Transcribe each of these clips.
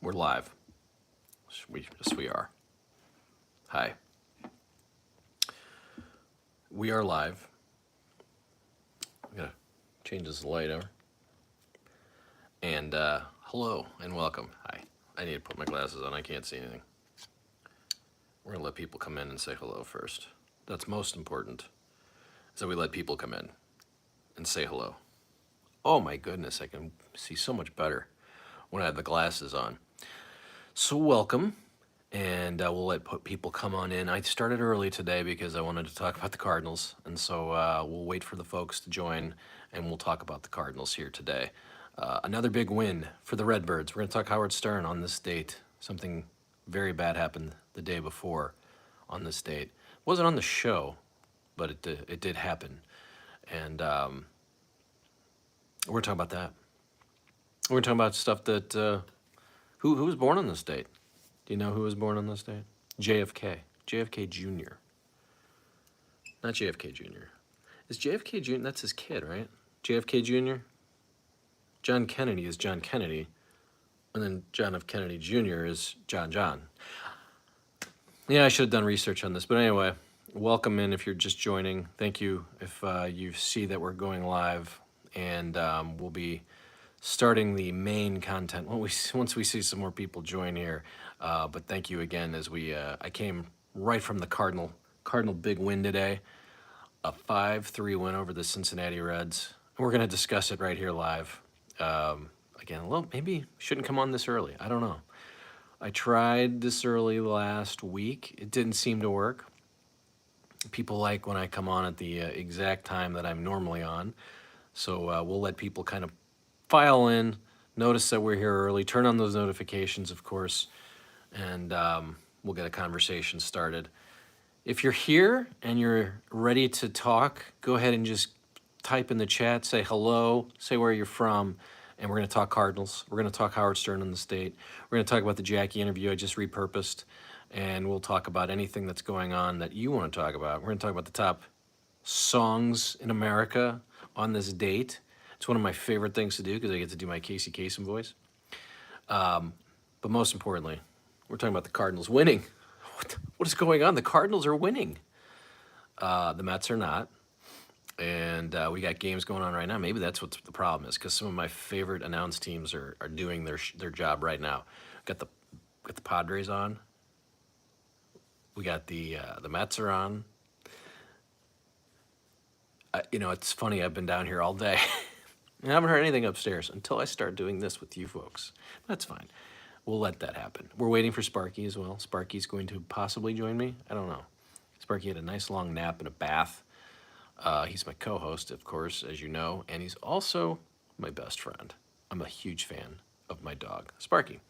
We're live. Yes, we are. Hi. We are live. I'm gonna change this light over. And hello and welcome. Hi. I need to put my glasses on. I can't see anything. We're gonna let people come in and say hello first. That's most important. So we let people come in and say hello. Oh my goodness, I can see so much better when I have the glasses on. So welcome, and we'll let people come on in. I started early today because I wanted to talk about the Cardinals, and so we'll wait for the folks to join, and we'll talk about the Cardinals here today. Another big win for the Redbirds. We're going to talk Howard Stern on this date. Something very bad happened the day before on this date. It wasn't on the show, but it did happen, and we're going to talk about that. We're going to talk about stuff that... Who was born on this date? Do you know who was born on this date? JFK. JFK Jr. Not JFK Jr. Is JFK Jr.? That's his kid, right? JFK Jr.? John Kennedy is John Kennedy. And then John F. Kennedy Jr. is John. Yeah, I should have done research on this. But anyway, welcome in if you're just joining. Thank you if you see that we're going live. And we'll be starting the main content once we see some more people join here. But thank you again as I came right from the Cardinal big win today, a 5-3 win over the Cincinnati Reds. We're going to discuss it right here live. Again, well, maybe shouldn't come on this early. I don't know. I tried this early last week. It didn't seem to work. People like when I come on at the exact time that I'm normally on. So we'll let people kind of file in, notice that we're here early, turn on those notifications, of course, and we'll get a conversation started. If you're here and you're ready to talk, go ahead and just type in the chat, say hello, say where you're from, and we're going to talk Cardinals. We're going to talk Howard Stern in the state. We're going to talk about the Jackie interview I just repurposed, and we'll talk about anything that's going on that you want to talk about. We're going to talk about the top songs in America on this date. It's one of my favorite things to do because I get to do my Casey Kasem voice. But most importantly, we're talking about the Cardinals winning. What is going on? The Cardinals are winning. The Mets are not. And we got games going on right now. Maybe that's what the problem is, because some of my favorite announced teams are doing their job right now. Got the Padres on. We got the Mets are on. It's funny. I've been down here all day. I haven't heard anything upstairs until I start doing this with you folks. That's fine. We'll let that happen. We're waiting for Sparky as well. Sparky's going to possibly join me. I don't know. Sparky had a nice long nap in a bath. He's my co-host, of course, as you know, and he's also my best friend. I'm a huge fan of my dog, Sparky.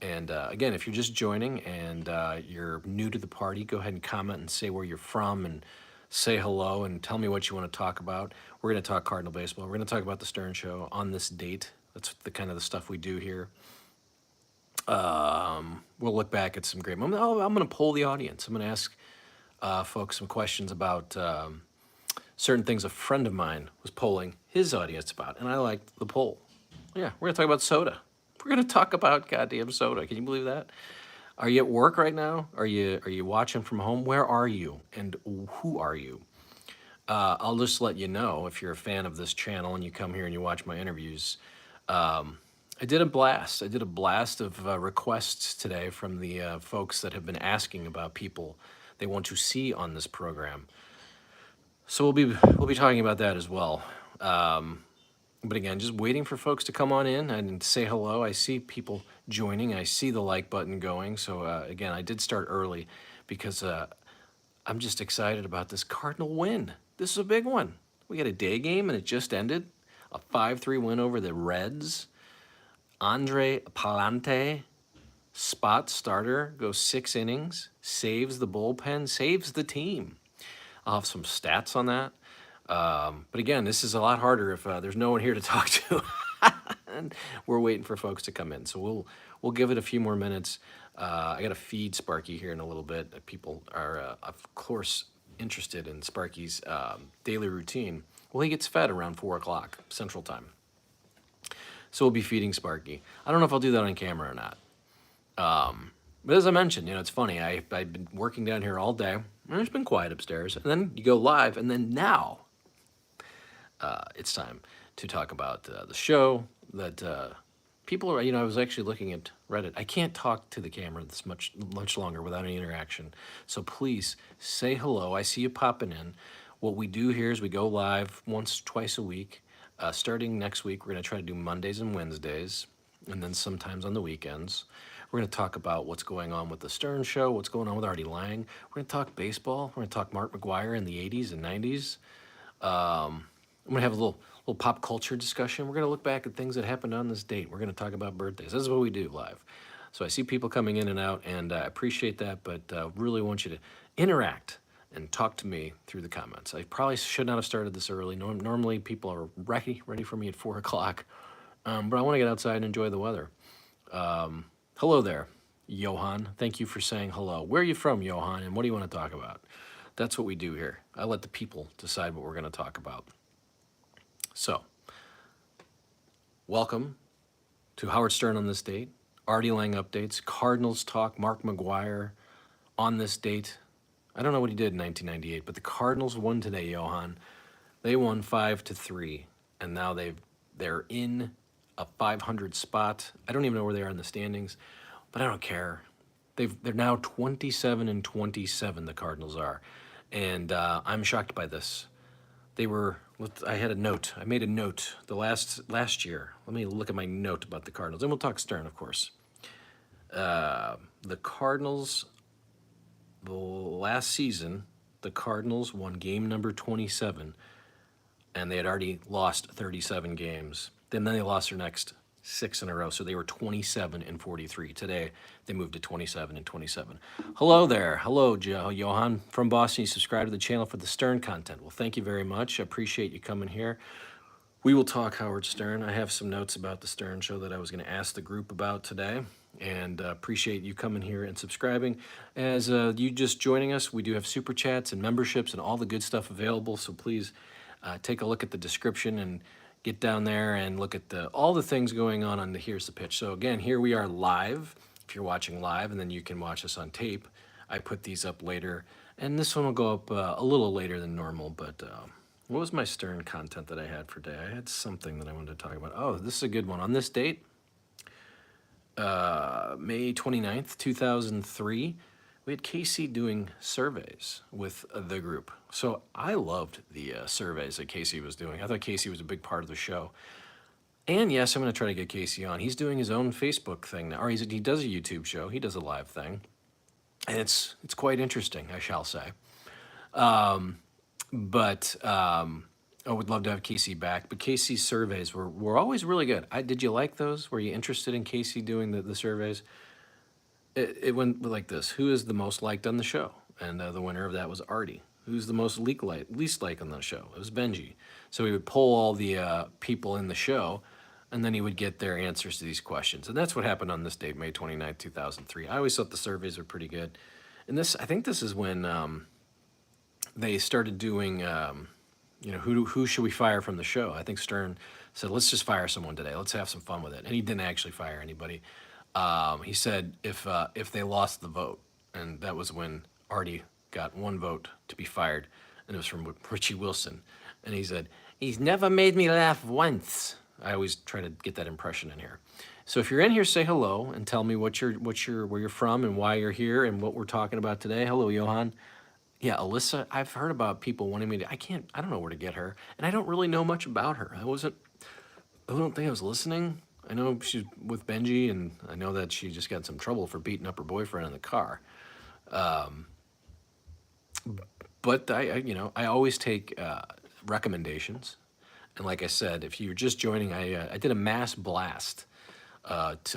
And again, if you're just joining and you're new to the party, go ahead and comment and say where you're from and say hello and tell me what you want to talk about. We're going to talk Cardinal baseball. We're going to talk about the Stern Show on this date. That's the kind of the stuff we do here. We'll look back at some great moments. I'm going to poll the audience. I'm going to ask folks some questions about certain things a friend of mine was polling his audience about, and I liked the poll. Yeah, we're going to talk about soda. We're going to talk about goddamn soda. Can you believe that? Are you at work right now? Are you watching from home? Where are you? And who are you? I'll just let you know if you're a fan of this channel and you come here and you watch my interviews. I did a blast. I did a blast of requests today from the folks that have been asking about people they want to see on this program. So we'll be talking about that as well. But again, just waiting for folks to come on in and say hello. I see people joining. I see the like button going. So again, I did start early because I'm just excited about this Cardinal win. This is a big one. We got a day game and it just ended. A 5-3 win over the Reds. Andre Palante, spot starter, goes 6 innings, saves the bullpen, saves the team. I'll have some stats on that. But again, this is a lot harder if there's no one here to talk to. And we're waiting for folks to come in. So we'll give it a few more minutes. I got to feed Sparky here in a little bit. People are, of course, interested in Sparky's daily routine. Well, he gets fed around 4 o'clock Central Time. So we'll be feeding Sparky. I don't know if I'll do that on camera or not. But as I mentioned, it's funny. I've been working down here all day, and it's been quiet upstairs. And then you go live, and then now it's time to talk about the show that people are. I was actually looking at Reddit. I can't talk to the camera this much longer without any interaction. So please say hello. I see you popping in. What we do here is we go live twice a week. Starting next week, we're going to try to do Mondays and Wednesdays, and then sometimes on the weekends. We're going to talk about what's going on with the Stern Show, what's going on with Artie Lange. We're going to talk baseball. We're going to talk Mark McGwire in the 80s and 90s. I'm going to have a little pop culture discussion. We're going to look back at things that happened on this date. We're going to talk about birthdays. This is what we do live. So I see people coming in and out, and I appreciate that, but really want you to interact and talk to me through the comments. I probably should not have started this early. Normally people are ready for me at 4 o'clock, but I want to get outside and enjoy the weather. Hello there, Johan. Thank you for saying hello. Where are you from, Johan, and what do you want to talk about? That's what we do here. I let the people decide what we're going to talk about. So, welcome to Howard Stern on this date, Artie Lange updates, Cardinals talk, Mark McGwire on this date. I don't know what he did in 1998, but the Cardinals won today, Johan. They won 5-3, and now they're in a 500 spot. I don't even know where they are in the standings, but I don't care. They're now 27-27. The Cardinals are, and I'm shocked by this. I had a note. I made a note the last year. Let me look at my note about the Cardinals, and we'll talk Stern, of course. The Cardinals. The last season, the Cardinals won game number 27, and they had already lost 37 games. Then they lost their next 6 in a row, so they were 27-43. Today, they moved to 27-27. Hello there. Hello, Johan from Boston. You subscribe to the channel for the Stern content. Well, thank you very much. I appreciate you coming here. We will talk Howard Stern. I have some notes about the Stern Show that I was going to ask the group about today, and appreciate you coming here and subscribing. As you just joining us, we do have super chats and memberships and all the good stuff available, so please take a look at the description and get down there and look at all the things going on the Here's the Pitch. So again, here we are live, if you're watching live, and then you can watch us on tape. I put these up later, and this one will go up a little later than normal, but what was my Stern content that I had for today? I had something that I wanted to talk about. Oh, this is a good one. On this date, May 29th, 2003, we had Casey doing surveys with the group. So I loved the surveys that Casey was doing. I thought Casey was a big part of the show. And yes, I'm going to try to get Casey on. He's doing his own Facebook thing now, or he does a YouTube show. He does a live thing. And it's quite interesting, I shall say. But I would love to have Casey back. But Casey's surveys were always really good. Did you like those? Were you interested in Casey doing the surveys? It went like this. Who is the most liked on the show? And the winner of that was Artie. Who's the most least liked on the show? It was Benji. So he would poll all the people in the show, and then he would get their answers to these questions. And that's what happened on this date, May 29, 2003. I always thought the surveys were pretty good. And I think this is when they started doing, who should we fire from the show? I think Stern said, let's just fire someone today. Let's have some fun with it. And he didn't actually fire anybody. He said if they lost the vote, and that was when Artie got 1 vote to be fired, and it was from Richie Wilson. And he said, he's never made me laugh once. I always try to get that impression in here. So if you're in here, say hello and tell me where you're from and why you're here and what we're talking about today. Hello, Johan. Yeah, Alyssa, I've heard about people wanting me to, I don't know where to get her, and I don't really know much about her. I don't think I was listening. I know she's with Benji, and I know that she just got in some trouble for beating up her boyfriend in the car. But I always take recommendations. And like I said, if you're just joining, I did a mass blast of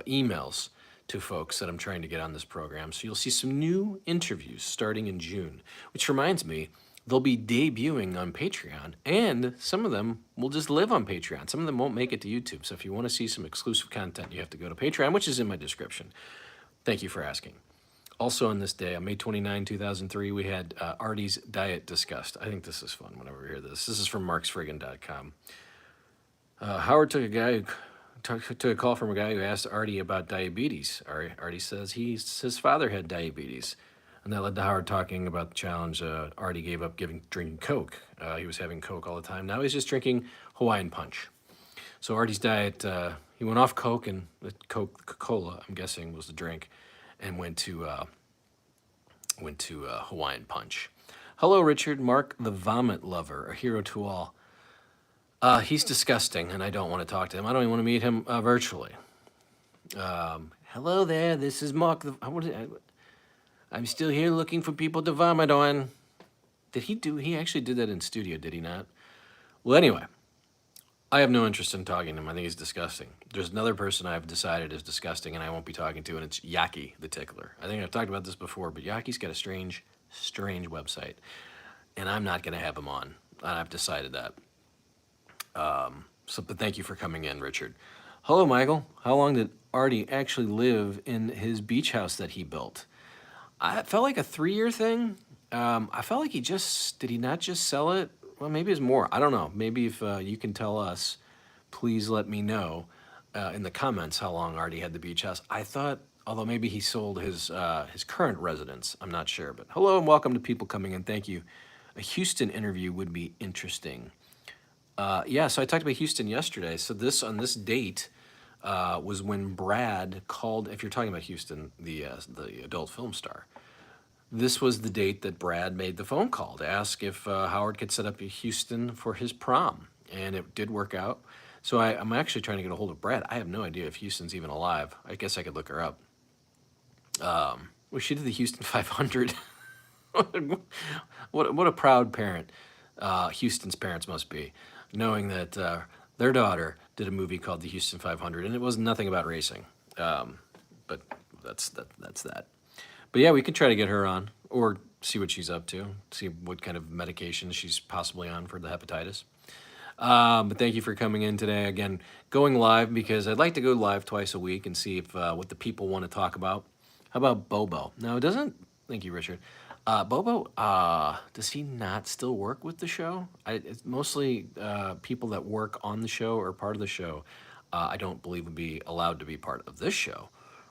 emails to folks that I'm trying to get on this program. So you'll see some new interviews starting in June, which reminds me, they'll be debuting on Patreon, and some of them will just live on Patreon. Some of them won't make it to YouTube. So if you want to see some exclusive content, you have to go to Patreon, which is in my description. Thank you for asking. Also on this day, on May 29, 2003, we had Artie's diet discussed. I think this is fun whenever we hear this. This is from marksfriggin.com. Howard took a guy who to a call from a guy who asked Artie about diabetes. Artie says his father had diabetes. And that led to Howard talking about the challenge Artie gave up drinking Coke. He was having Coke all the time. Now he's just drinking Hawaiian Punch. So Artie's diet, he went off Coke and Coca-Cola, I'm guessing, was the drink, and went to Hawaiian Punch. Hello, Richard. Mark the Vomit Lover, a hero to all. He's disgusting, and I don't want to talk to him. I don't even want to meet him virtually. Hello there. This is Mark. I'm still here looking for people to vomit on. He actually did that in studio, did he not? Well, anyway, I have no interest in talking to him. I think he's disgusting. There's another person I've decided is disgusting and I won't be talking to, and it's Yaki the Tickler. I think I've talked about this before, but Yaki's got a strange website, and I'm not going to have him on. I've decided that. But thank you for coming in, Richard. Hello, Michael. How long did Artie actually live in his beach house that he built? I felt like a 3-year thing. I felt like did he not just sell it? Well, maybe it's more. I don't know. Maybe if you can tell us, please let me know in the comments how long Artie had the beach house. I thought, although maybe he sold his current residence. I'm not sure. But hello and welcome to people coming in. Thank you. A Houston interview would be interesting. Yeah, so I talked about Houston yesterday. So on this date was when Brad called, if you're talking about Houston, the adult film star. This was the date that Brad made the phone call to ask if Howard could set up a Houston for his prom. And it did work out. So I'm actually trying to get a hold of Brad. I have no idea if Houston's even alive. I guess I could look her up. Well, she did the Houston 500. What a proud parent Houston's parents must be, knowing that their daughter did a movie called the Houston 500, and it was nothing about racing. But that's that. But yeah, we could try to get her on, or see what she's up to, see what kind of medication she's possibly on for the hepatitis. But thank you for coming in today. Again, going live because I'd like to go live twice a week and see if what the people want to talk about. How about Bobo? Now, thank you, Richard. Bobo, does he not still work with the show? It's mostly people that work on the show or part of the show. I don't believe would be allowed to be part of this show.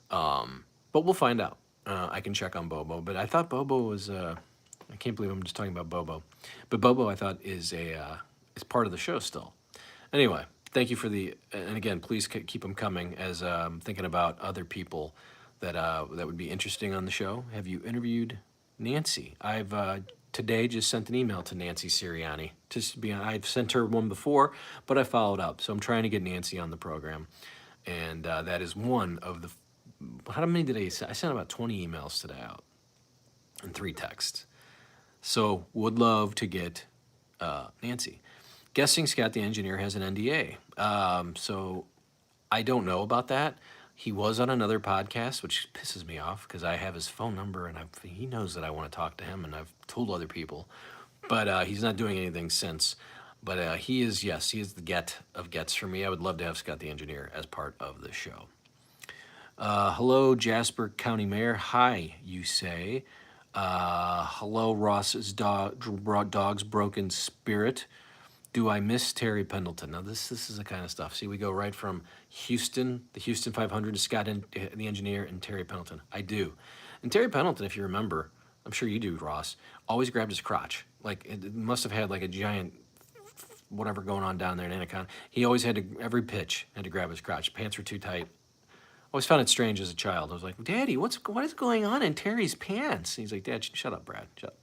But we'll find out. I can check on Bobo. But I thought Bobo was, I can't believe I'm just talking about Bobo. But Bobo, I thought, is part of the show still. Anyway, thank you for and again, please keep them coming as I'm thinking about other people that would be interesting on the show. Have you interviewed Nancy? I've today just sent an email to Nancy Sirianni. I've sent her one before, but I followed up. So I'm trying to get Nancy on the program. And that is one of the, how many did I send? I sent about 20 emails today out and 3 texts. So would love to get Nancy. Guessing Scott the Engineer has an NDA. So I don't know about that. He was on another podcast, which pisses me off because I have his phone number and he knows that I want to talk to him, and I've told other people. But he's not doing anything since. But he is the get of gets for me. I would love to have Scott the Engineer as part of the show. Hello, Jasper County Mayor. Hi, you say. Hello, Ross's dog's broken spirit. Do I miss Terry Pendleton? Now, this is the kind of stuff. See, we go right from Houston, the Houston 500, to Scott the Engineer, and Terry Pendleton. I do. And Terry Pendleton, if you remember, I'm sure you do, Ross, always grabbed his crotch. Like, it must have had like a giant whatever going on down there in Anaconda. He always every pitch, had to grab his crotch. Pants were too tight. Always found it strange as a child. I was like, Daddy, what is going on in Terry's pants? And he's like, Dad, shut up, Brad, shut up.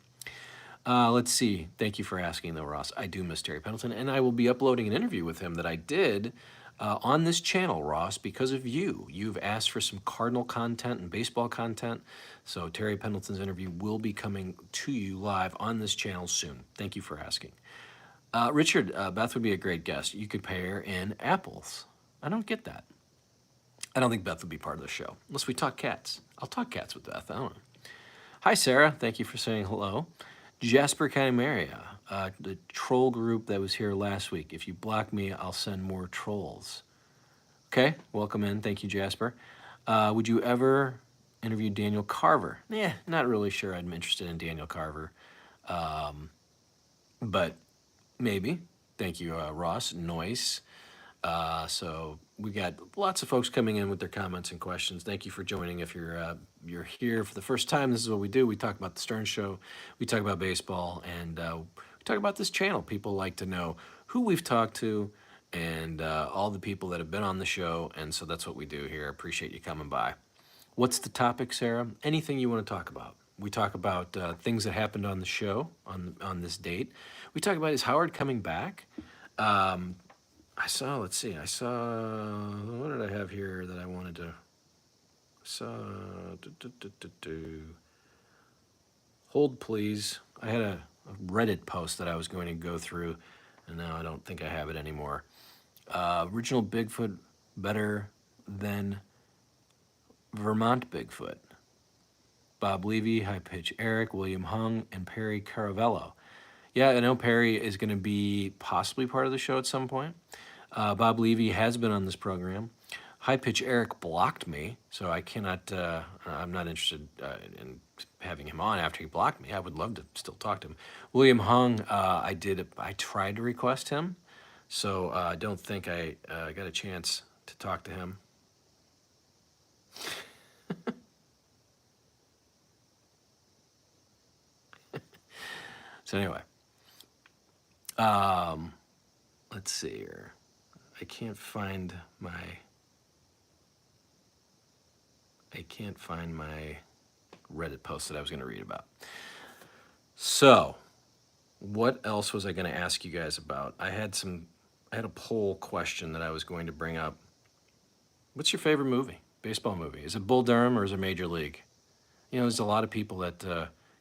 Let's see. Thank you for asking, though, Ross. I do miss Terry Pendleton, and I will be uploading an interview with him that I did on this channel, Ross, because of you. You've asked for some Cardinal content and baseball content, so Terry Pendleton's interview will be coming to you live on this channel soon. Thank you for asking. Richard, Beth would be a great guest. You could pair in apples. I don't get that. I don't think Beth would be part of the show, unless we talk cats. I'll talk cats with Beth. I don't know. Hi, Sarah. Thank you for saying hello. Jasper County Maria, the troll group that was here last week. If you block me, I'll send more trolls. Okay, welcome in. Thank you, Jasper. Would you ever interview Daniel Carver? Yeah, not really sure I'm interested in Daniel Carver. But maybe. Thank you, Ross. Noise. So we got lots of folks coming in with their comments and questions. Thank you for joining. If you're here for the first time, this is what we do. We talk about the Stern Show, we talk about baseball, and we talk about this channel. People like to know who we've talked to and all the people that have been on the show, and so that's what we do here. Appreciate you coming by. What's the topic, Sarah? Anything you want to talk about. We talk about things that happened on the show on this date. We talk about, is Howard coming back? Let's see, what did I have here that I wanted to, hold please. I had a Reddit post that I was going to go through, and now I don't think I have it anymore. Original Bigfoot better than Vermont Bigfoot. Bob Levy, High Pitch Eric, William Hung, and Perry Caravello. Yeah, I know Perry is going to be possibly part of the show at some point. Bob Levy has been on this program. High Pitch Eric blocked me, so I cannot, I'm not interested in having him on after he blocked me. I would love to still talk to him. William Hung, I tried to request him, so I don't think I got a chance to talk to him. So anyway, let's see here. I can't find my Reddit post that I was going to read about. So, what else was I going to ask you guys about? I had a poll question that I was going to bring up. What's your favorite movie? Baseball movie? Is it Bull Durham or is it Major League? You know, there's a lot of people that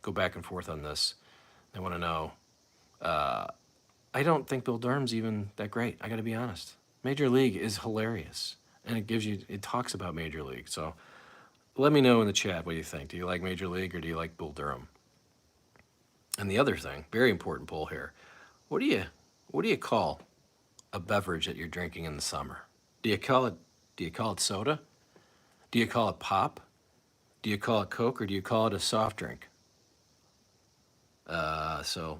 go back and forth on this. They want to know. I don't think Bull Durham's even that great. I got to be honest. Major League is hilarious, and it talks about Major League. So let me know in the chat what you think. Do you like Major League or do you like Bull Durham? And the other thing, very important poll here. What do you call a beverage that you're drinking in the summer? Do you call it soda? Do you call it pop? Do you call it Coke, or do you call it a soft drink? So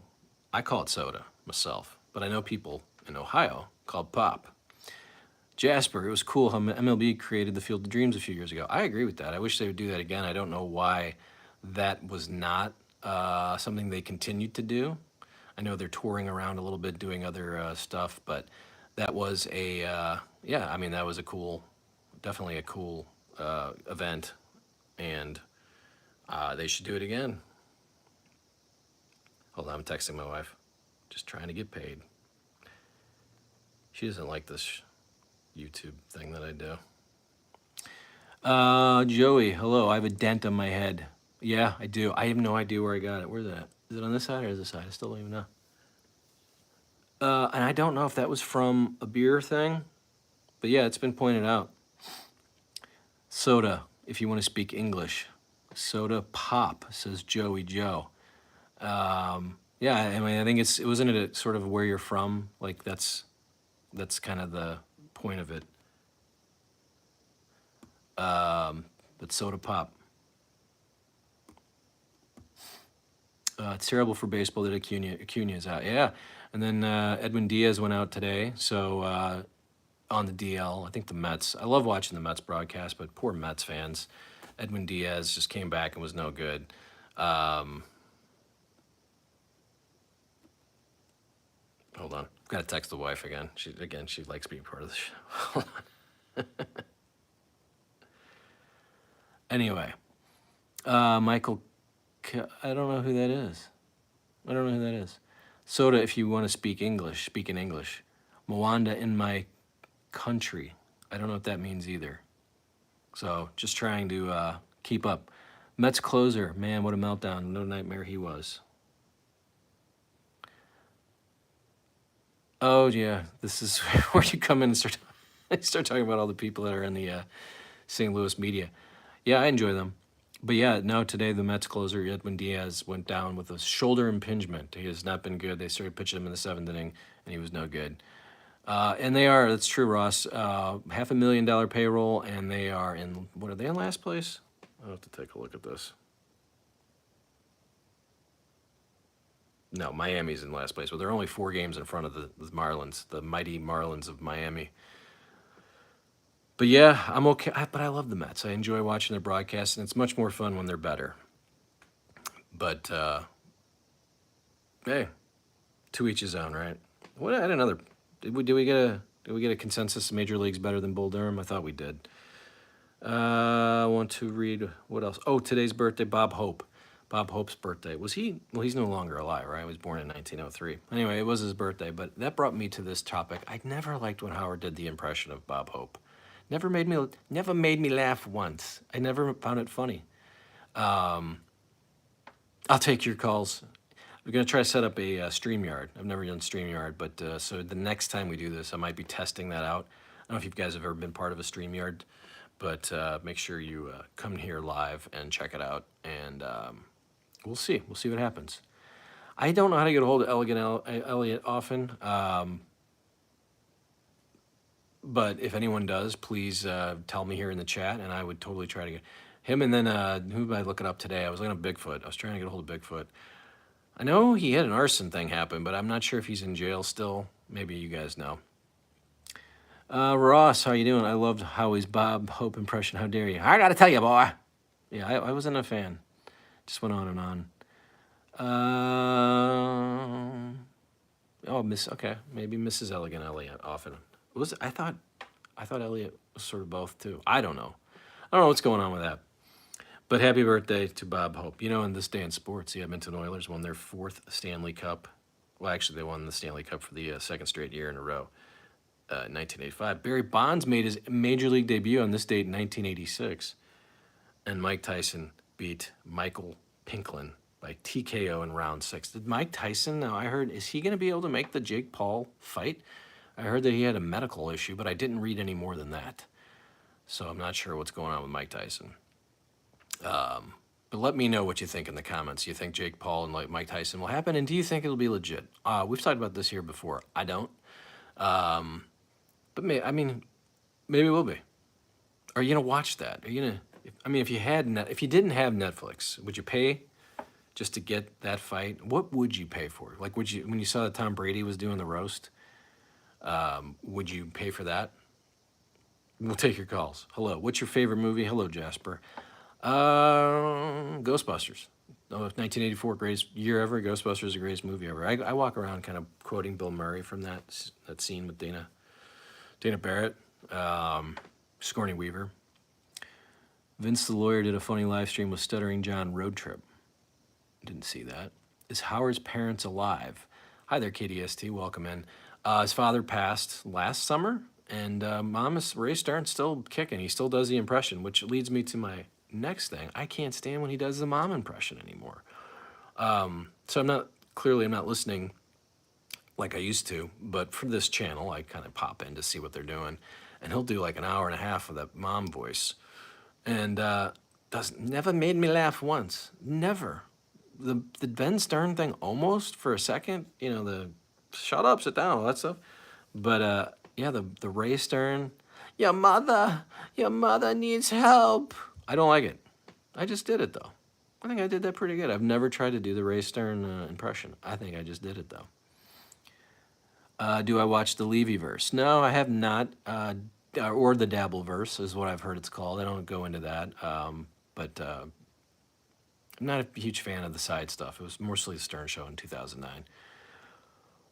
I call it soda myself, but I know people in Ohio call it pop. Jasper, it was cool how MLB created the Field of Dreams a few years ago. I agree with that. I wish they would do that again. I don't know why that was not something they continued to do. I know they're touring around a little bit doing other stuff, but that was that was definitely a cool event, and they should do it again. Hold on, I'm texting my wife. Just trying to get paid. She doesn't like this YouTube thing that I do. Joey, hello. I have a dent on my head. Yeah, I do. I have no idea where I got it. Where's that? Is it on this side or this side? I still don't even know. And I don't know if that was from a beer thing, but yeah, it's been pointed out. Soda, if you want to speak English. Soda pop, says Joey Joe. Yeah, I mean, I think wasn't it sort of where you're from? Like that's kind of the point of it. But soda pop. It's terrible for baseball that Acuna is out. Yeah, and then Edwin Diaz went out today. So on the DL, I think the Mets. I love watching the Mets broadcast, but poor Mets fans. Edwin Diaz just came back and was no good. Hold on. I've got to text the wife again. She likes being part of the show. Hold on. Anyway, Michael, I don't know who that is. Soda, if you want to speak English, speak in English. Mwanda in my country. I don't know what that means either. So just trying to keep up. Mets closer, man, what a meltdown. No nightmare he was. Oh, yeah, this is where you come in and start talking about all the people that are in the St. Louis media. Yeah, I enjoy them. But yeah, no, today the Mets closer, Edwin Diaz, went down with a shoulder impingement. He has not been good. They started pitching him in the 7th inning, and he was no good. And that's true, Ross, $500,000 payroll, and they are what are they in last place? I'll have to take a look at this. No, Miami's in last place, but they're only 4 games in front of the Marlins, the mighty Marlins of Miami. But yeah, I'm okay. But I love the Mets. I enjoy watching their broadcasts, and it's much more fun when they're better. But hey, to each his own, right? What? I had another. Did we get a consensus? Major League's better than Bull Durham. I thought we did. I want to read what else. Oh, today's birthday, Bob Hope. Bob Hope's birthday. Was he? Well, he's no longer alive, right? He was born in 1903. Anyway, it was his birthday, but that brought me to this topic. I never liked when Howard did the impression of Bob Hope. Never made me laugh once. I never found it funny. I'll take your calls. We're gonna try to set up a StreamYard. I've never done StreamYard, but so the next time we do this, I might be testing that out. I don't know if you guys have ever been part of a StreamYard, but make sure you come here live and check it out, and we'll see. We'll see what happens. I don't know how to get a hold of Elliot often, but if anyone does, please tell me here in the chat, and I would totally try to get him. And then who am I looking up today? I was looking up Bigfoot. I was trying to get a hold of Bigfoot. I know he had an arson thing happen, but I'm not sure if he's in jail still. Maybe you guys know. Ross, how you doing? I loved Howie's Bob Hope impression. How dare you? I gotta tell you, boy. Yeah, I wasn't a fan. Just went on and on. Okay, maybe Mrs. Elegant Elliot often. I thought Elliot was sort of both too. I don't know what's going on with that. But happy birthday to Bob Hope. You know, in this day in sports, the Edmonton Oilers won their 4th Stanley Cup. Well, actually, they won the Stanley Cup for the 2nd straight year in a row, 1985. Barry Bonds made his Major League debut on this date in 1986. And Mike Tyson beat Michael Pinklin by TKO in round 6. Did Mike Tyson, now I heard, is he going to be able to make the Jake Paul fight? I heard that he had a medical issue, but I didn't read any more than that. So I'm not sure what's going on with Mike Tyson. But let me know what you think in the comments. You think Jake Paul and Mike Tyson will happen, and do you think it'll be legit? We've talked about this here before. I don't. But maybe it will be. Are you gonna watch that? Are you gonna? If you didn't have Netflix, would you pay just to get that fight? What would you pay for? Like, would you, when you saw that Tom Brady was doing the roast, would you pay for that? We'll take your calls. Hello. What's your favorite movie? Hello, Jasper. Ghostbusters. 1984, greatest year ever. Ghostbusters is the greatest movie ever. I walk around kind of quoting Bill Murray from that scene with Dana Barrett, Sigourney Weaver. Vince the Lawyer did a funny live stream with Stuttering John Road Trip. Didn't see that. Is Howard's parents alive? Hi there, KDST. Welcome in. His father passed last summer, and Mom is Ray Starnes still kicking. He still does the impression, which leads me to my next thing. I can't stand when he does the mom impression anymore. So I'm not listening like I used to, but for this channel, I kind of pop in to see what they're doing, and he'll do like an hour and a half of that mom voice, and never made me laugh once. Never. The Ben Stern thing almost for a second, the shut up, sit down, all that stuff, but yeah, the Ray Stern, your mother needs help. I don't like it. I just did it, though. I think I did that pretty good. I've never tried to do the Ray Stern impression. I think I just did it, though. Do I watch the Levyverse? No, I have not. Or the Dabbleverse is what I've heard it's called. I don't go into that. But I'm not a huge fan of the side stuff. It was mostly the Stern Show in 2009.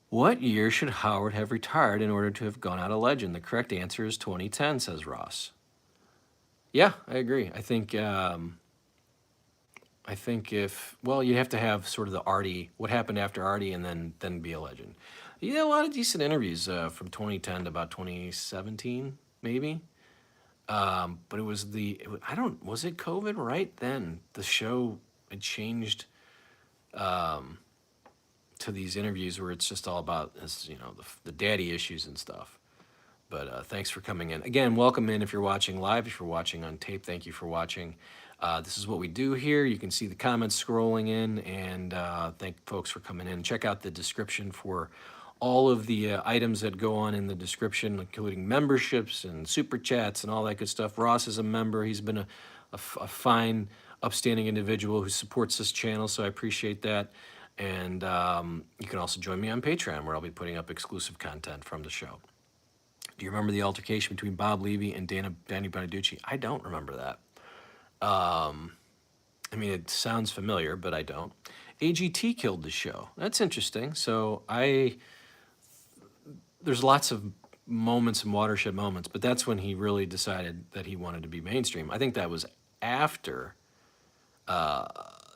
What year should Howard have retired in order to have gone out a legend? The correct answer is 2010, says Ross. Yeah, I agree. I think you have to have sort of the Artie, what happened after Artie, and then be a legend. He had a lot of decent interviews from 2010 to about 2017, maybe. But it was was it COVID right then? The show had changed to these interviews where it's just all about the daddy issues and stuff. But thanks for coming in. Again, welcome in if you're watching live. If you're watching on tape, thank you for watching. This is what we do here. You can see the comments scrolling in, and thank folks for coming in. Check out the description for all of the items that go on in the description, including memberships and super chats and all that good stuff. Ross is a member. He's been a fine, upstanding individual who supports this channel, so I appreciate that. And you can also join me on Patreon, where I'll be putting up exclusive content from the show. Do you remember the altercation between Bob Levy and Danny Bonaducci? I don't remember that. I mean, it sounds familiar, but I don't. AGT killed the show. That's interesting. So there's lots of moments and watershed moments, but that's when he really decided that he wanted to be mainstream. I think that was after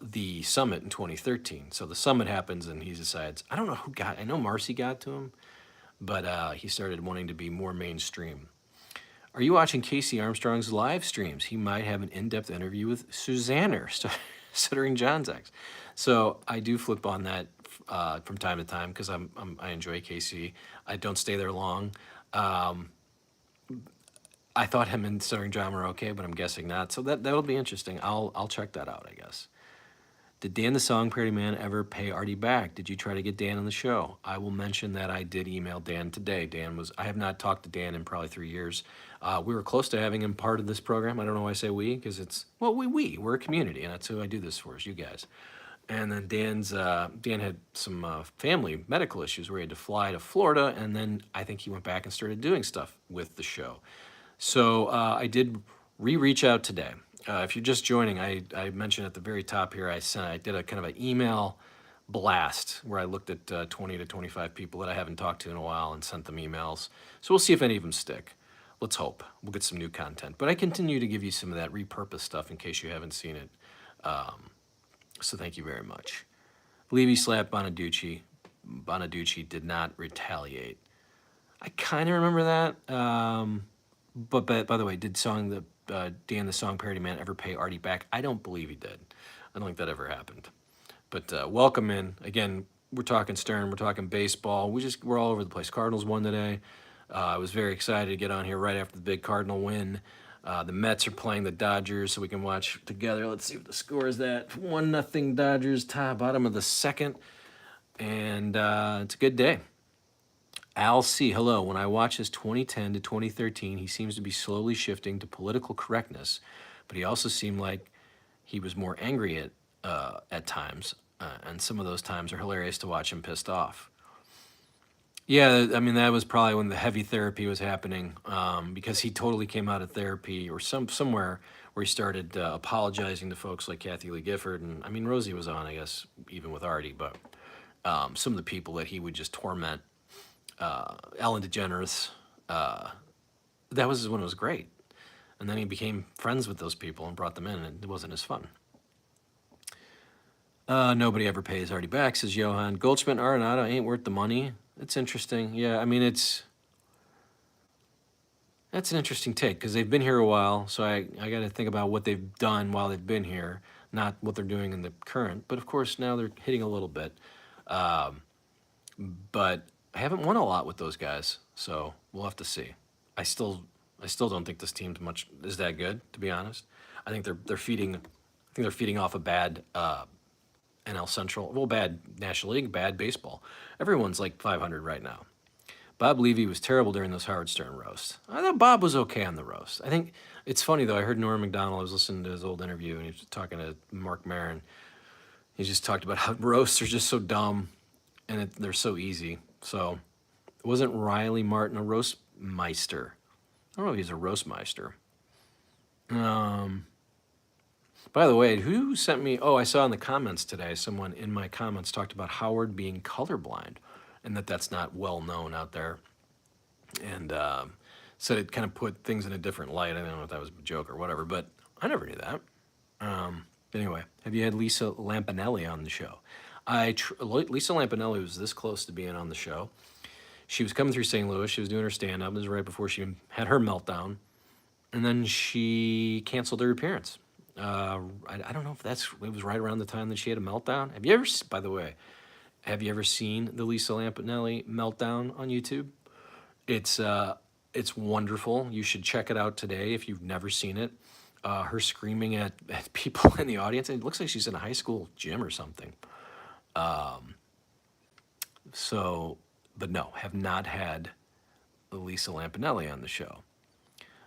the summit in 2013. So the summit happens and he decides, I don't know who got, I know MARCI got to him, but he started wanting to be more mainstream. Are you watching Casey Armstrong's live streams? He might have an in-depth interview with Susanner, stuttering John's ex. So I do flip on that from time to time because I enjoy Casey. I don't stay there long. I thought him and stuttering John were okay, but I'm guessing not. So that'll be interesting. I'll check that out, I guess. Did Dan the Song Parody Man ever pay Artie back? Did you try to get Dan on the show? I will mention that I did email Dan today. I have not talked to Dan in probably 3 years. We were close to having him part of this program. I don't know why I say we, because we're a community, and that's who I do this for, is you guys. And then Dan had some family medical issues where he had to fly to Florida, and then I think he went back and started doing stuff with the show. So I did reach out today. If you're just joining, I mentioned at the very top here, I did a kind of an email blast where I looked at 20 to 25 people that I haven't talked to in a while and sent them emails. So we'll see if any of them stick. Let's hope. We'll get some new content. But I continue to give you some of that repurposed stuff in case you haven't seen it. So thank you very much. Levy slapped Bonaducci. Bonaducci did not retaliate. I kind of remember that. But by the way, did Dan the Song Parody Man ever pay Artie back? I don't believe he did. I don't think that ever happened. But welcome in. Again, we're talking Stern. We're talking baseball. We're all over the place. Cardinals won today. I was very excited to get on here right after the big Cardinal win. The Mets are playing the Dodgers, so we can watch together. Let's see what the score is. That 1-0 Dodgers, bottom of the second, and it's a good day. Al C, hello. When I watch his 2010 to 2013, he seems to be slowly shifting to political correctness, but he also seemed like he was more angry at times, and some of those times are hilarious to watch him pissed off. Yeah, I mean, that was probably when the heavy therapy was happening, because he totally came out of therapy or somewhere where he started apologizing to folks like Kathy Lee Gifford, and I mean, Rosie was on, I guess, even with Artie, but some of the people that he would just torment, Ellen DeGeneres, that was when it was great. And then he became friends with those people and brought them in, and it wasn't as fun. Nobody ever pays Artie back, says Johan. Goldschmidt and Arenado ain't worth the money. It's interesting. Yeah, I mean, that's an interesting take because they've been here a while, so I got to think about what they've done while they've been here, not what they're doing in the current. But of course, now they're hitting a little bit. But I haven't won a lot with those guys, so we'll have to see. I still don't think this team is that good, to be honest. I think they're feeding off a bad NL Central, bad National League, bad baseball. Everyone's like 500 right now. Bob Levy was terrible during those Howard Stern roasts. I thought Bob was okay on the roast. I think it's funny though. I heard Norm Macdonald. I was listening to his old interview, and he was talking to Mark Maron. He just talked about how roasts are just so dumb, and they're so easy. So, wasn't Riley Martin a roast meister? I don't know if he's a roast meister. By the way, who sent me? Oh, I saw in the comments today, someone in my comments talked about Howard being colorblind, and that's not well known out there. And said it kind of put things in a different light. I don't know if that was a joke or whatever, but I never knew that. Anyway, have you had Lisa Lampanelli on the show? Lisa Lampanelli was this close to being on the show. She was coming through St. Louis. She was doing her stand-up. This was right before she had her meltdown. And then she canceled her appearance. I don't know if it was right around the time that she had a meltdown. By the way, have you ever seen the Lisa Lampanelli meltdown on YouTube? It's wonderful. You should check it out today if you've never seen it. Her screaming at people in the audience. It looks like she's in a high school gym or something. But no, have not had Lisa Lampanelli on the show.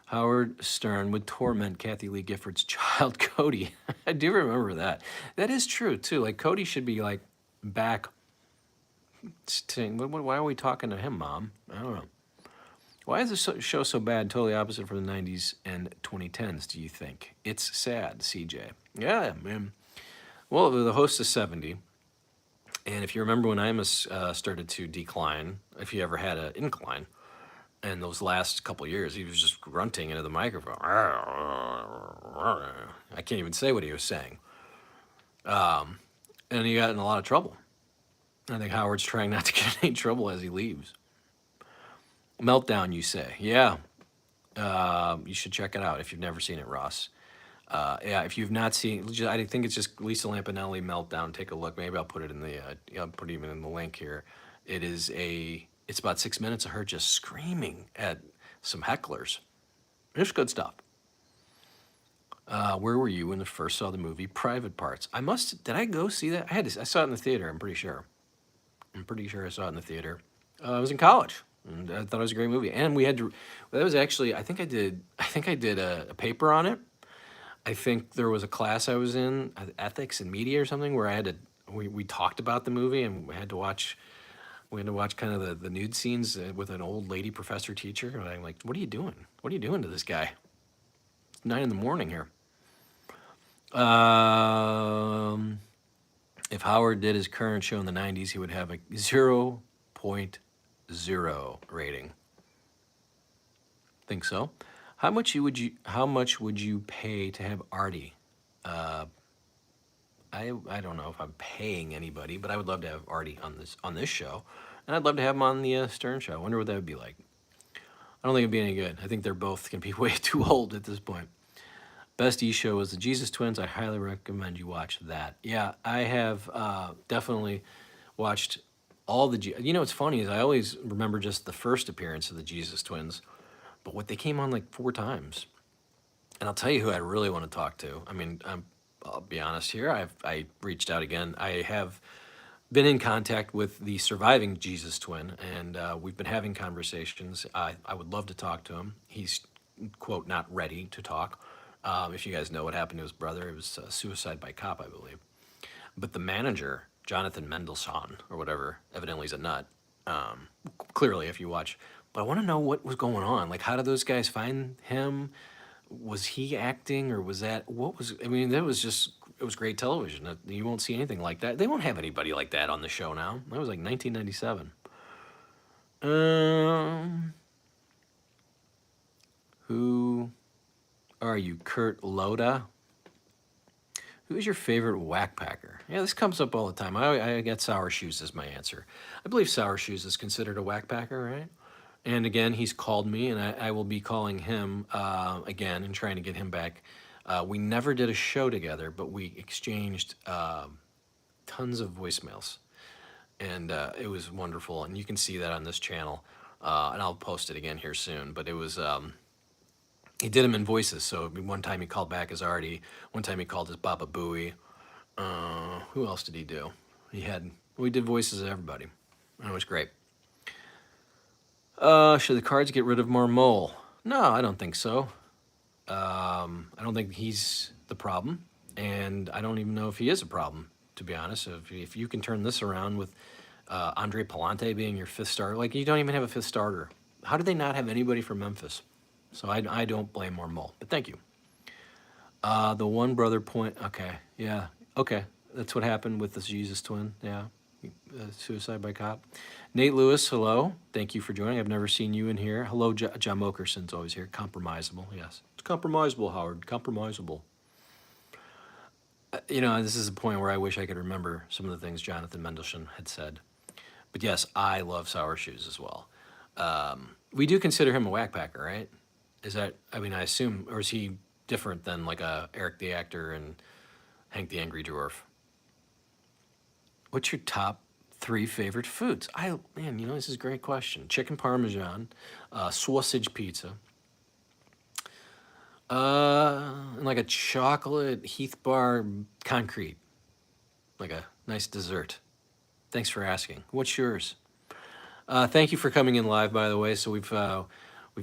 Howard Stern would torment Kathy Lee Gifford's child, Cody. I do remember that. That is true, too. Like, Cody should be, like, back saying, why are we talking to him, Mom? I don't know. Why is this show so bad? Totally opposite from the 90s and 2010s, do you think? It's sad, CJ. Yeah, man. Well, the host is 70. And if you remember when Imus started to decline, if he ever had an incline, and those last couple years, he was just grunting into the microphone. I can't even say what he was saying. And he got in a lot of trouble. I think Howard's trying not to get in any trouble as he leaves. Meltdown, you say? Yeah. You should check it out if you've never seen it, Ross. Yeah, if you've not seen, I think it's just Lisa Lampanelli Meltdown. Take a look. Maybe I'll put it in the, I'll put it even in the link here. It's about 6 minutes of her just screaming at some hecklers. It's good stuff. Where were you when you first saw the movie Private Parts? Did I go see that? I saw it in the theater, I'm pretty sure. I saw it in the theater. I was in college, and I thought it was a great movie. And that was actually, I think I did a paper on it. I think there was a class I was in, ethics and media or something, where we talked about the movie, and we had to watch kind of the nude scenes with an old lady professor teacher. And I'm like, what are you doing? What are you doing to this guy? It's 9 a.m. here. If Howard did his current show in the 90s, he would have a 0.0 rating. Think so? How much would you pay to have Artie? I don't know if I'm paying anybody, but I would love to have Artie on this show, and I'd love to have him on the Stern show. I wonder what that would be like. I don't think it'd be any good. I think they're both gonna be way too old at this point. Best E show was the Jesus Twins. I highly recommend you watch that. Yeah, I have definitely watched all the. You know what's funny is I always remember just the first appearance of the Jesus Twins, but what they came on like 4 times. And I'll tell you who I really want to talk to. I mean, I'll be honest here. I reached out again. I have been in contact with the surviving Jesus twin, and we've been having conversations. I would love to talk to him. He's, quote, not ready to talk. If you guys know what happened to his brother, it was suicide by cop, I believe. But the manager, Jonathan Mendelsohn, or whatever, evidently he's a nut. Clearly, if you watch. But I want to know what was going on. Like, how did those guys find him? Was he acting, or was that, I mean, it was great television. You won't see anything like that. They won't have anybody like that on the show now. That was like 1997. Who are you, Kurt Loda? Who's your favorite whackpacker? Yeah, this comes up all the time. I get Sour Shoes as my answer. I believe Sour Shoes is considered a whackpacker, right? And again, he's called me, and I will be calling him again and trying to get him back. We never did a show together, but we exchanged tons of voicemails, and it was wonderful. And you can see that on this channel, and I'll post it again here soon. But it was he did them in voices. So one time he called back as Artie. One time he called as Baba Booey. Who else did he do? We did voices of everybody, and it was great. Should the cards get rid of more mole? No, I don't think so. I don't think he's the problem, and I don't even know if he is a problem, to be honest. If you can turn this around with Andre Palante being your 5th starter, like you don't even have a 5th starter. How do they not have anybody from Memphis? So I don't blame more mole, but thank you. The one brother point, okay, yeah, okay. That's what happened with the Jesus twin, yeah. Suicide by cop. Nate Lewis, hello. Thank you for joining. I've never seen you in here. Hello, John Mokerson's always here. Compromisable, yes. It's compromisable, Howard. Compromisable. You know, this is a point where I wish I could remember some of the things Jonathan Mendelsohn had said. But yes, I love Sour Shoes as well. We do consider him a whackpacker, right? Is that, I mean, I assume, or is he different than like Eric the Actor and Hank the Angry Dwarf? What's your top 3 favorite foods? Man, you know, this is a great question. Chicken Parmesan, sausage pizza, and like a chocolate Heath Bar concrete, like a nice dessert. Thanks for asking. What's yours? Thank you for coming in live, by the way. So we've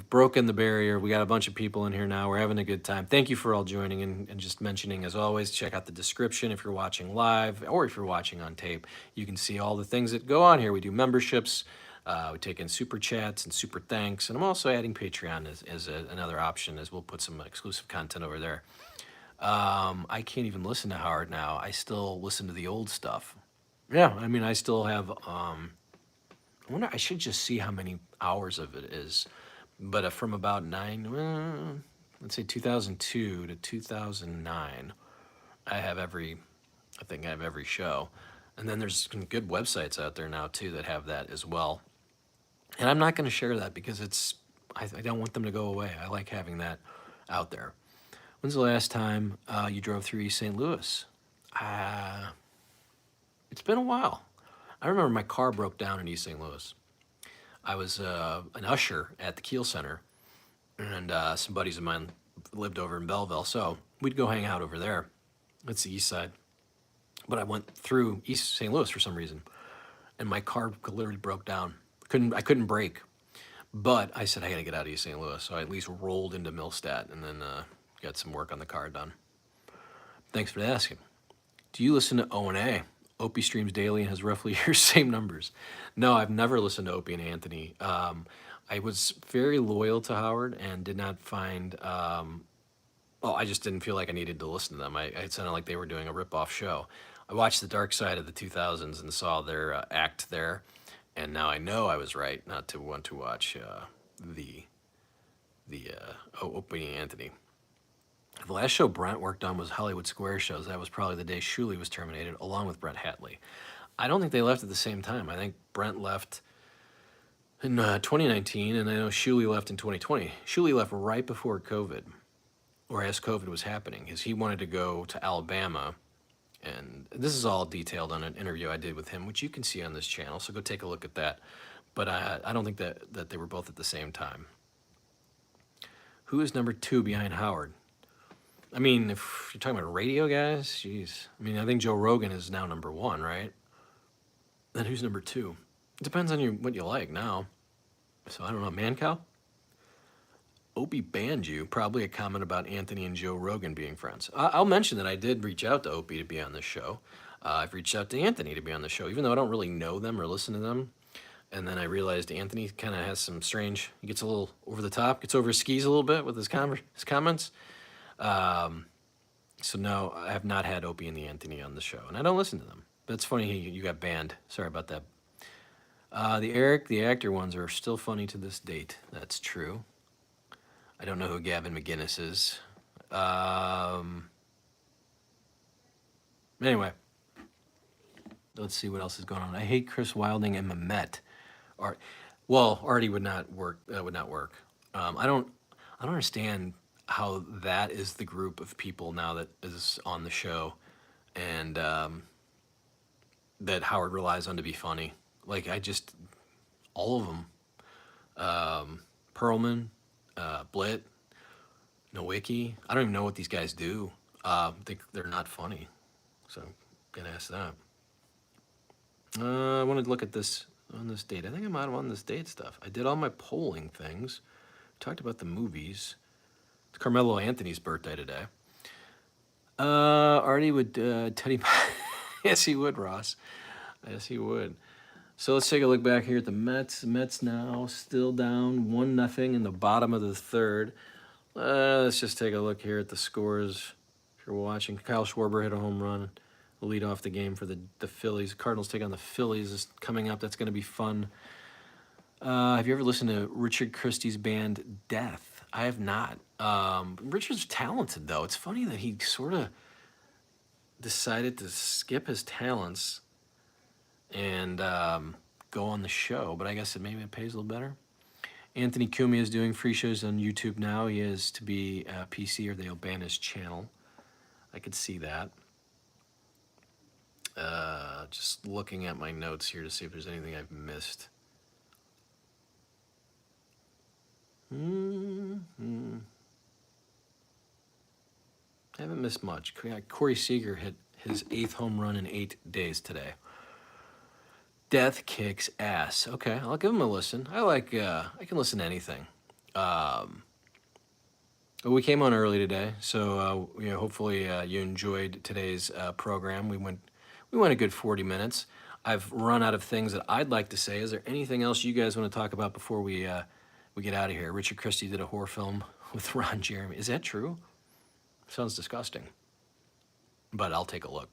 broken the barrier. We got a bunch of people in here now. We're having a good time. Thank you for all joining, and just mentioning, as always, check out the description if you're watching live, or if you're watching on tape. You can see all the things that go on here. We do memberships. We take in super chats and super thanks, and I'm also adding Patreon as another option, as we'll put some exclusive content over there. I can't even listen to Howard now. I still listen to the old stuff. Yeah, I mean, I still have. I wonder. I should just see how many hours of it is, but from about let's say 2002 to 2009, I have every. I think I have every show, and then there's some good websites out there now too that have that as well. And I'm not going to share that because I don't want them to go away. I like having that out there. When's the last time you drove through East St. Louis? It's been a while. I remember my car broke down in East St. Louis. I was an usher at the Kiel Center, and some buddies of mine lived over in Belleville, so we'd go hang out over there. That's the east side. But I went through East St. Louis for some reason, and my car literally broke down. I couldn't brake, but I said I got to get out of East St. Louis, so I at least rolled into Millstadt and then got some work on the car done. Thanks for asking. Do you listen to O&A? Opie streams daily and has roughly your same numbers. No, I've never listened to Opie and Anthony. I was very loyal to Howard and did not find. I just didn't feel like I needed to listen to them. It sounded like they were doing a rip-off show. I watched The Dark Side of the 2000s and saw their act there, and now I know I was right not to want to watch the Opie and Anthony. The last show Brent worked on was Hollywood Square shows. That was probably the day Shuli was terminated, along with Brent Hatley. I don't think they left at the same time. I think Brent left in 2019, and I know Shuli left in 2020. Shuli left right before COVID, or as COVID was happening, because he wanted to go to Alabama. And this is all detailed on an interview I did with him, which you can see on this channel, so go take a look at that. But I don't think that they were both at the same time. Who is number 2 behind Howard? I mean, if you're talking about radio guys, jeez. I mean, I think Joe Rogan is now number 1, right? Then who's number 2? It depends on what you like now. So I don't know. Mancow? Opie banned you. Probably a comment about Anthony and Joe Rogan being friends. I'll mention that I did reach out to Opie to be on this show. I've reached out to Anthony to be on the show, even though I don't really know them or listen to them. And then I realized Anthony kind of has some strange, he gets a little over the top, gets over his skis a little bit with his comments. So no, I have not had Opie and the Anthony on the show, and I don't listen to them. That's funny you got banned. Sorry about that. The Eric, the actor ones are still funny to this date. That's true. I don't know who Gavin McGinnis is. Anyway, let's see what else is going on. I hate Chris Wilding and Mehmet. Artie would not work. Would not work. I don't understand how that is the group of people now that is on the show, and that Howard relies on to be funny. Like all of them. Perlman, Blitt, Nowicki. I don't even know what these guys do. They're not funny, so I'm gonna ask that. I wanted to look at this on this date. I think I'm out on this date stuff. I did all my polling things. Talked about the movies. It's Carmelo Anthony's birthday today. Artie would Teddy. Yes, he would, Ross. Yes, he would. So let's take a look back here at the Mets. Mets now still down 1-0 in the bottom of the third. Let's just take a look here at the scores. If you're watching, Kyle Schwarber hit a home run, lead off the game for the Phillies. Cardinals take on the Phillies. Is coming up. That's going to be fun. Have you ever listened to Richard Christie's band Death? I have not. Richard's talented, though. It's funny that he sort of decided to skip his talents and go on the show, but I guess maybe it pays a little better. Anthony Cumia is doing free shows on YouTube now. He is to be PC or they'll ban his channel. I could see that. Just looking at my notes here to see if there's anything I've missed. I haven't missed much. Corey Seager hit his 8th home run in 8 days today. Death kicks ass. Okay, I'll give him a listen. I can listen to anything. We came on early today, so hopefully you enjoyed today's program. We went a good 40 minutes. I've run out of things that I'd like to say. Is there anything else you guys want to talk about before we get out of here? Richard Christie did a horror film with Ron Jeremy. Is that true? Sounds disgusting, but I'll take a look.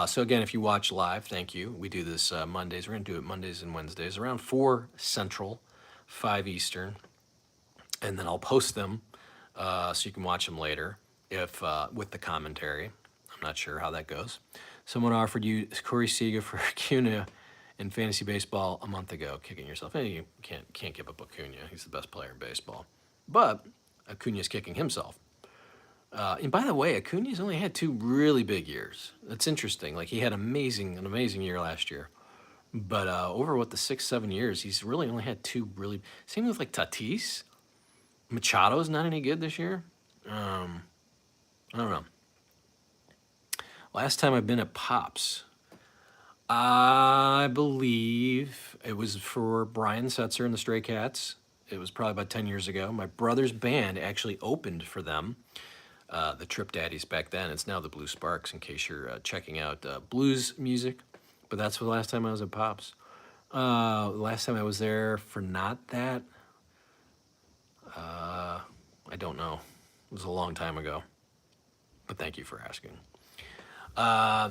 So again, if you watch live, thank you. We do this Mondays. We're going to do it Mondays and Wednesdays around 4 Central, 5 Eastern, and then I'll post them so you can watch them later if with the commentary. I'm not sure how that goes. Someone offered you Corey Seager for Acuna in fantasy baseball a month ago, kicking yourself. Hey, you can't give up Acuna. He's the best player in baseball. But Acuna's kicking himself. And by the way, Acuna's only had 2 really big years. That's interesting. Like, he had an amazing year last year. But over, the 6-7 years, he's really only had 2 really... Same with, like, Tatis. Machado's not any good this year. I don't know. Last time I've been at Pops, I believe it was for Brian Setzer and the Stray Cats. It was probably about 10 years ago. My brother's band actually opened for them, the Trip Daddies back then. It's now the Blue Sparks, in case you're checking out blues music. But that's the last time I was at Pops. Last time I was there for not that, I don't know. It was a long time ago. But thank you for asking.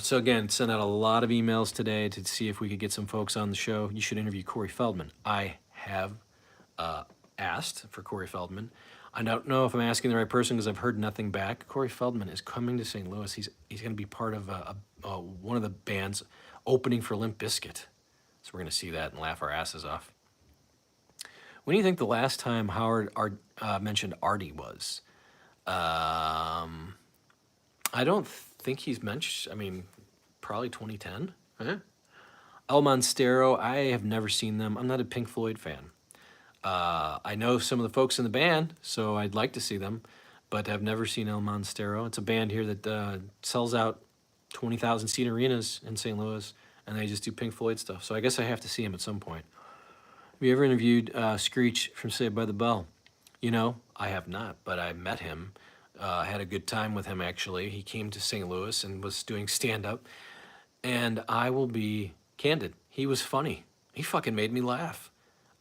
So again, sent out a lot of emails today to see if we could get some folks on the show. You should interview Corey Feldman. I have asked for Corey Feldman. I don't know if I'm asking the right person because I've heard nothing back. Corey Feldman is coming to St. Louis. He's going to be part of one of the bands opening for Limp Bizkit. So we're going to see that and laugh our asses off. When do you think the last time Howard mentioned Artie was? I don't think he's mentioned. I mean, probably 2010. Huh? El Monstero, I have never seen them. I'm not a Pink Floyd fan. I know some of the folks in the band, so I'd like to see them, but I've never seen El Monstero. It's a band here that sells out 20,000 seat arenas in St. Louis, and they just do Pink Floyd stuff. So I guess I have to see him at some point. Have you ever interviewed Screech from Saved by the Bell? You know, I have not, but I met him. Had a good time with him, actually. He came to St. Louis and was doing stand-up. And I will be candid. He was funny. He fucking made me laugh.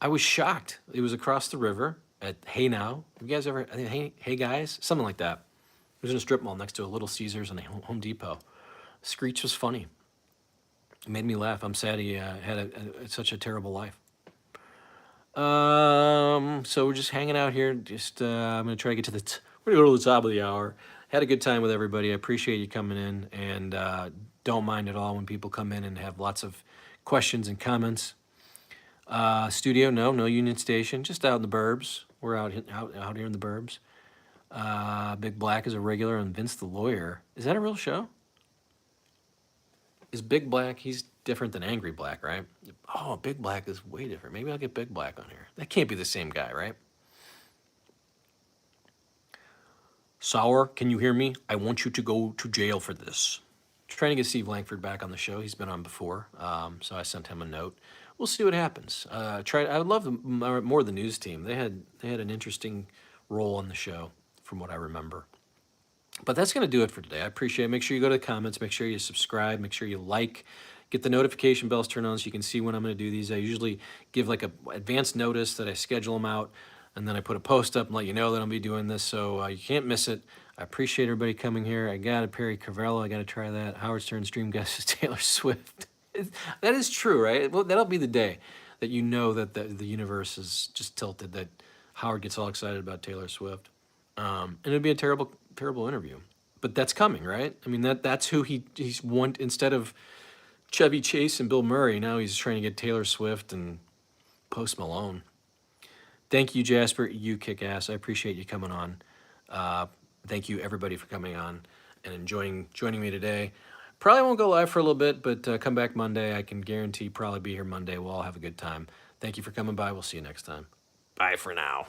I was shocked. It was across the river at Hey Now. Have you guys ever, I think, Hey Guys? Something like that. It was in a strip mall next to a Little Caesars and a Home Depot. Screech was funny. It made me laugh. I'm sad he had such a terrible life. So we're just hanging out here. Just I'm going to try to get to we're going to go to the top of the hour. Had a good time with everybody. I appreciate you coming in, and don't mind at all when people come in and have lots of questions and comments. Studio, no Union Station, just out in the burbs. We're out here in the burbs. Big Black is a regular on Vince the Lawyer. Is that a real show? Is Big Black, he's different than Angry Black, right? Oh, Big Black is way different. Maybe I'll get Big Black on here. That can't be the same guy, right? Sour, can you hear me? I want you to go to jail for this. Trying to get Steve Langford back on the show. He's been on before, so I sent him a note. We'll see what happens. I would love more of the news team. They had an interesting role on the show, from what I remember. But that's going to do it for today. I appreciate it. Make sure you go to the comments. Make sure you subscribe. Make sure you like. Get the notification bells turned on so you can see when I'm going to do these. I usually give like a advance notice that I schedule them out, and then I put a post up and let you know that I'll be doing this, so you can't miss it. I appreciate everybody coming here. I got a Perry Carvello. I got to try that. Howard Stern's dream guest is Taylor Swift. That is true, right? Well, that'll be the day that you know that the universe is just tilted, that Howard gets all excited about Taylor Swift. And it'd be a terrible interview. But that's coming, right? I mean, that's who he's want. Instead of Chevy Chase and Bill Murray, now he's trying to get Taylor Swift and Post Malone. Thank you, Jasper. You kick ass. I appreciate you coming on. Thank you, everybody, for coming on and joining me today. Probably won't go live for a little bit, but come back Monday. I can guarantee probably be here Monday. We'll all have a good time. Thank you for coming by. We'll see you next time. Bye for now.